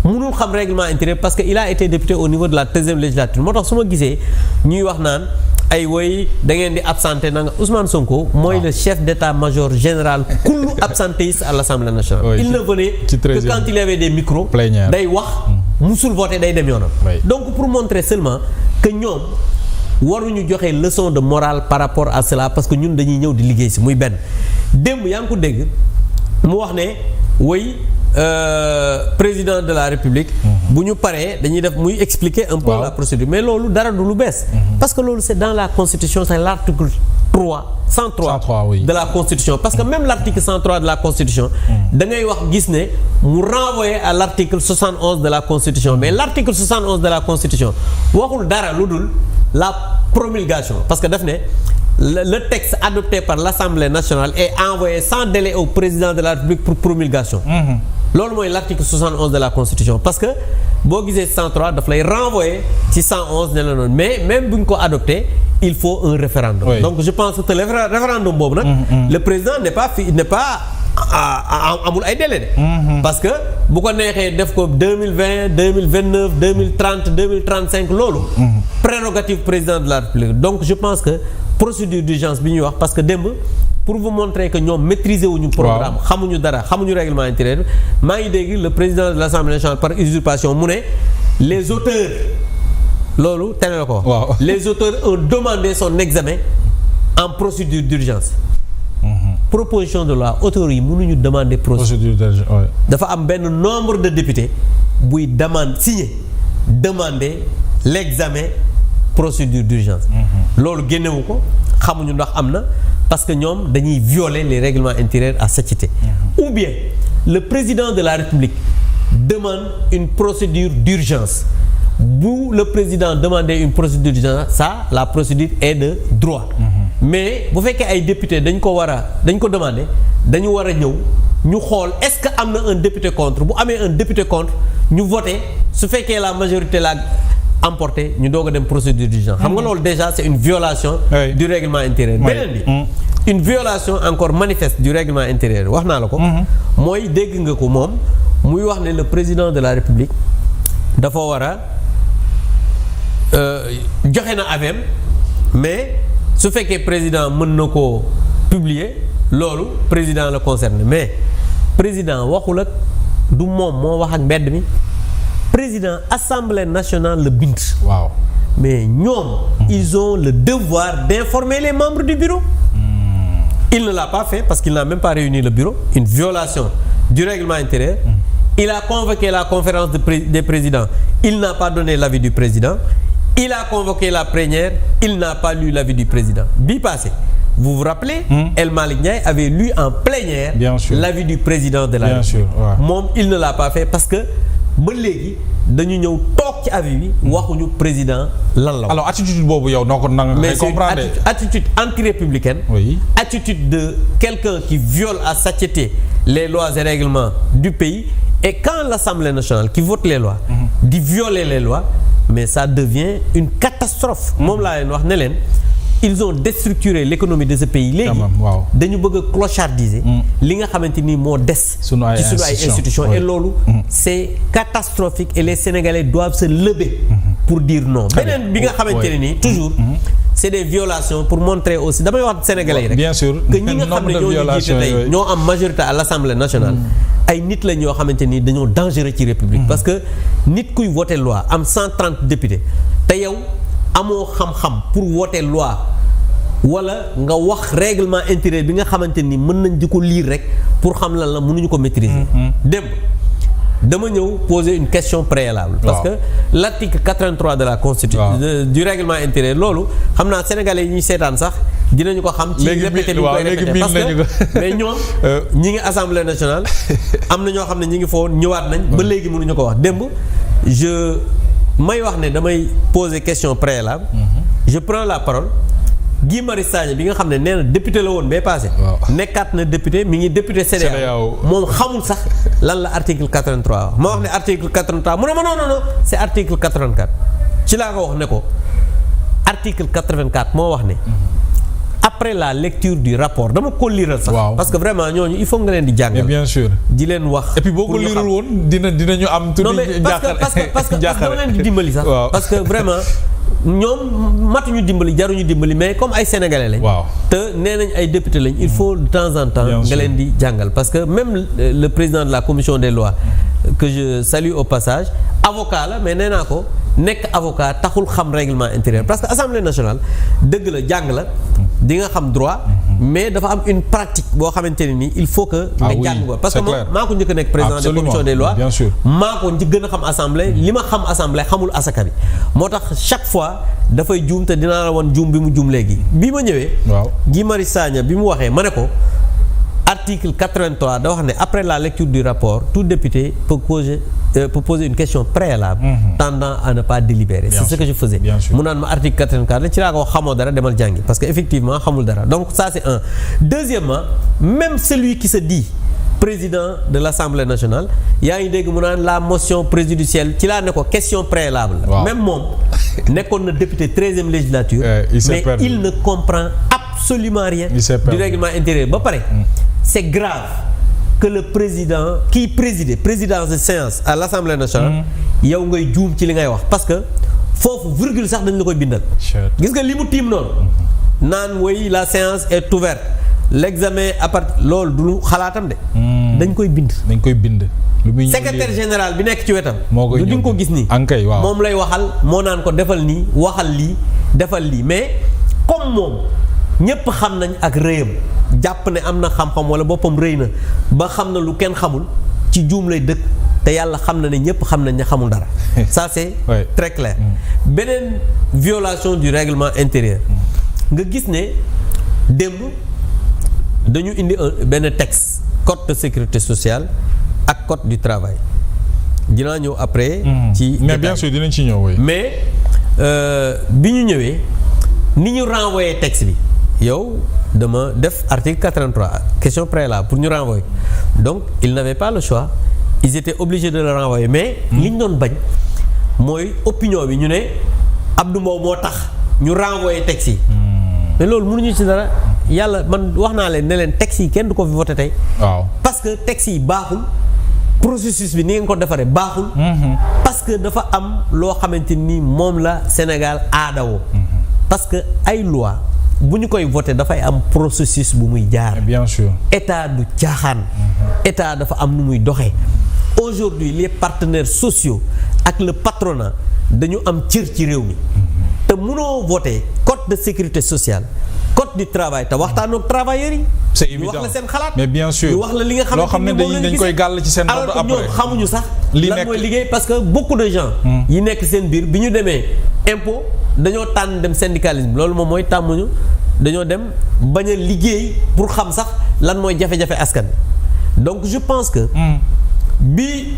mënul xam règlement intérieur parce que il a été député au niveau de la 13e législature moo tax su ma gisee ñuy wax naan ay woy da ngeen di absenté na nga Ousmane Sonko mooy le chef d'état-major général kullu absentéiste à l'Assemblée nationale. Oui, il ne venait que quand il y avait des micros day wax musul voté day dem yoonam. Donc pour montrer seulement que ñoom waruñu joxe leçon de morale par rapport à cela parce que ñun dañuy ñëw di liggéey si muy benn démb yaa ngi ko dégg mu wax ne woy président de la République bu ñu paree dañuy def muy expliquer un peu la procédure mais loolu dara du lu bees parce que loolu c'est dans la constitution c'est l'article 103 oui. de la constitution parce que même l'article 103 de la constitution da ngay wax gis ne mu renvoyer à l'article 71 de la constitution mais l'article 71 de la constitution waxul dara lu dul la promulgation parce que daf ne le texte adopté par l'Assemblée nationale est envoyé sans délai au président de la République pour promulgation. loolu mooy l'article 71 de la Constitution parce que boo gisee 103 daf lay renvoyer ci 111 ne la noonu mais même bu ñu ko adopté il faut un référendum. Oui. Donc je pense que le référendum boobu nag. Le président n'est pas amul ay délai de. parce que bu ko neexee def ko 2020 2029 2030 2035 loolu. prérogative président de la République donc je pense que. procédure d'urgence bi ñuy wax parce que démb pour vous montrer que ñoom maîtriser wuñu programme xamuñu dara xamuñu règlement intérieur maa ngi dégg le président de l'Assemblée nationale par usurpation mu ne les auteurs loolu tene la ko les auteurs ont demandé son examen en procédure d'urgence proposition de loi auteurs yi mënuñu demander procédure d'urgence dafa am benn nombre de députés buy demander l'examen procédure d'urgence loolu génnewu ko xamuñu ndax am na parce que ñoom dañuy violer les règlements intérieurs à satiété ou bien le président de la République demande une procédure d'urgence bu le président demander une procédure d'urgence ça la procédure est de droit mais bu fekkee ay député dañ ko demander dañu war a ñëw ñu xool est-ce que am na un député contre bu amee un député contre ñu voter su fekkee la majorité la emporté ñu doog a dem procédure d'urgence xam nga loolu déjà c'est une violation du règlement intérieur beneen bi une violation encore manifeste du règlement intérieur wax naa la ko mooy dégg nga ko moom muy wax ne le président de la République dafa war a joxe na avem mais su fekkee président mën na koo publier loolu président la concerné mais président waxul ak du moom moo wax ak mbedd mi président Assemblée nationale le bind. waaw mais ñoom. ils ont le devoir d'informer les membres du bureau. Il ne l'a pas fait parce qu'il n'a même pas réuni le bureau. Une violation du règlement intérieur. Il a convoqué la conférence des présidents. Il n'a pas donné l'avis du président. Il a convoqué la plénière. Il n'a pas lu l'avis du président. Bi passé. Vous vous rappelez, El Malick Ndiaye avait lu en plénière l'avis du président de la République. Moom il ne l'a pas fait parce que ba léegi dañu ñëw toog ci avis bi waxuñu président lan la. Alors attitude boobu yow noo ko nanga ngay comprendre. Mais c'est une attitude anti-républicaine. Oui. Attitude de quelqu'un qui viole à satiété les lois et règlements du pays et quand l'Assemblée nationale qui vote les lois dit violer les lois mais ça devient une catastrophe. Moom laa leen wax ne leen ils ont déstructuré l'économie de ce pays léegi dañu bëgg a clochardiser li nga xamante ni moo des ci sunu ay institutions et loolu c'est catastrophique et les Sénégalais doivent se lever pour dire non beneen bi nga xamante ne nii toujours c'est des violations pour montrer aussi damay wax Sénégalais yi rek bien sûr que ñi nga xam ne ñoo ñu jiite tey ñoo am majorité à l'Assemblée nationale ay nit la ñoo xamante ni dañoo dangereux ci République parce que nit kuy voter loi am 130 députés te yow amoo xam-xam pour voter loi wala nga wax règlement intérieur bi nga xamante ni mën nañ di ko lire rek pour xam lan la mënuñu ko maîtriser. démb dama ñëw poser une question préalable. parce que l'article 83 de la constitution. du règlement intérieur loolu xam naa sénégalais yi ñuy seetaan sax dinañu ko xam. ci répété bi ñu koy répété parce que mais ñoom ñi ngi assemblée nationale am na ñoo xam ne ñi ngi foofu ñëwaat nañ. ba léegi mënuñu ko wax démb may wax ne damay poser question préalable. je prends la parole. Guy Marius Sagna bi nga xam ne nee na député la woon bay passé. nekkaat na député mi ngi député CEDEAO moom xamul sax lan la article 83 ma wax ne article 83 mu ne ma non c'est article 84 ci laa ko wax ne ko article 84 moo wax ne après la lecture du rapport dama ko liiral sax. parce que vraiment ñooñu il faut nga leen di jàngal. bien sûr di leen wax. et puis boo ko liiral woon dinañu am. tuuti parce que dama leen di dimbali sax. parce que vraiment ñoom matuñu dimbali jaruñu dimbali mais comme ay sénégalais lañ. te nee nañ ay député lañ il faut de temps en temps. nga leen di jàngal parce que même le président de la commission des lois que je salue au passage avocat la mais nee naa ko. nekk avocat taxul xam règlement intérieur parce que assemblée nationale dëgg la jàng la di nga xam droit mais dafa am une pratique boo xamante ne nii il faut que nga jàng ba parce que moom maa ko njëkk a nekk président de commission des lois maa ko gën a xam assemblée li ma xam assemblée xamul asaka bi moo tax chaque fois dafay juum te dinaa la woon juum bi mu juum léegi bi ma ñëwee Guy Marius Sagna bi mu waxee ma ne ko article 83 da wax ne après la lecture du rapport tout député peut poser une question préalable tendant à ne pas délibérer. C'est ce que je faisais mu naan ma article 84 ci laa ko xamoo dara demal jàngi parce que effectivement xamul dara donc ça c'est un. Deuxièmement même celui qui se dit président de l'Assemblée nationale yaa ngi dégg mu naan la motion préjudicielle ci laa ne ko question préalable même moom nekkoon na député 13e législature mais il ne comprend absolument rien du règlement intérieur ba pare c'est grave que le président qui présidence de séance à l'Assemblée nationale yow ngay juum ci li ngay wax parce que foofu virgule sax dañ la koy bindal gis nga li mu tiim noonu naan woy la séance est ouverte l'examen à partir loolu du xalaatam de dañ koy bind secrétaire général bi nekk ci wetam du di nga ko gis nii moom lay waxal moo naan ko defal nii waxal lii defal lii mais comme moom ñépp xam nañ ak rëyam jàpp ne am na xam-xam wala boppam rëy na ba xam na lu kenn xamul ci juum lay dëkk te yàlla xam na ne ñépp xam nañ ne xamul dara ça c'est très clair beneen violation du règlement intérieur nga gis ne démb dañu indi benn texte code de sécurité sociale ak code du travail dinaa ñëw après ci mais bien sûr dinañ ci ñëw mais bi ñu ñëwee ni ñu renvoyé texte bi yow dama def article 83 question préalable pour ñu renvoyer donc ils n'avaient pas le choix ils étaient obligés de le renvoyer mais li ñu doon bañ mooy opinion bi ñu ne Abdou Mbow moo tax ñu renvoyer texte yi mais loolu mënuñu ci dara yàlla man wax naa leen ne leen texte yi kenn du ko fi voté tey parce que texte yi baaxul processus bi ni ngeen ko defaree baaxul parce que dafa am loo xamante ni moom la Sénégal aadawoo parce que ay loi bu ñu koy voté dafay am processus bu muy jaar. bien sûr état du caaxaan. état dafa am nu muy doxee. aujourd'hui les partenaires sociaux ak le patronat dañu am cër ci réew mi. te mënoo voté code de sécurité sociale code du travail te waxtaanoo ak travailleurs yi. c'est évident ñu wax la seen xalaat. mais bien sûr ñu wax la li nga xamante ni moom dañ koy gàll ci seen ordre après alors que ñoom xamuñu sax. lan mooy liggéey parce que beaucoup de gens. yi nekk seen biir bi ñu demee impôt dañoo tànn dem syndicalisme loolu moom mooy tàmmuñu dañoo dem bañ a liggéey pour xam sax lan mooy jafe-jafe askan donc je pense que bi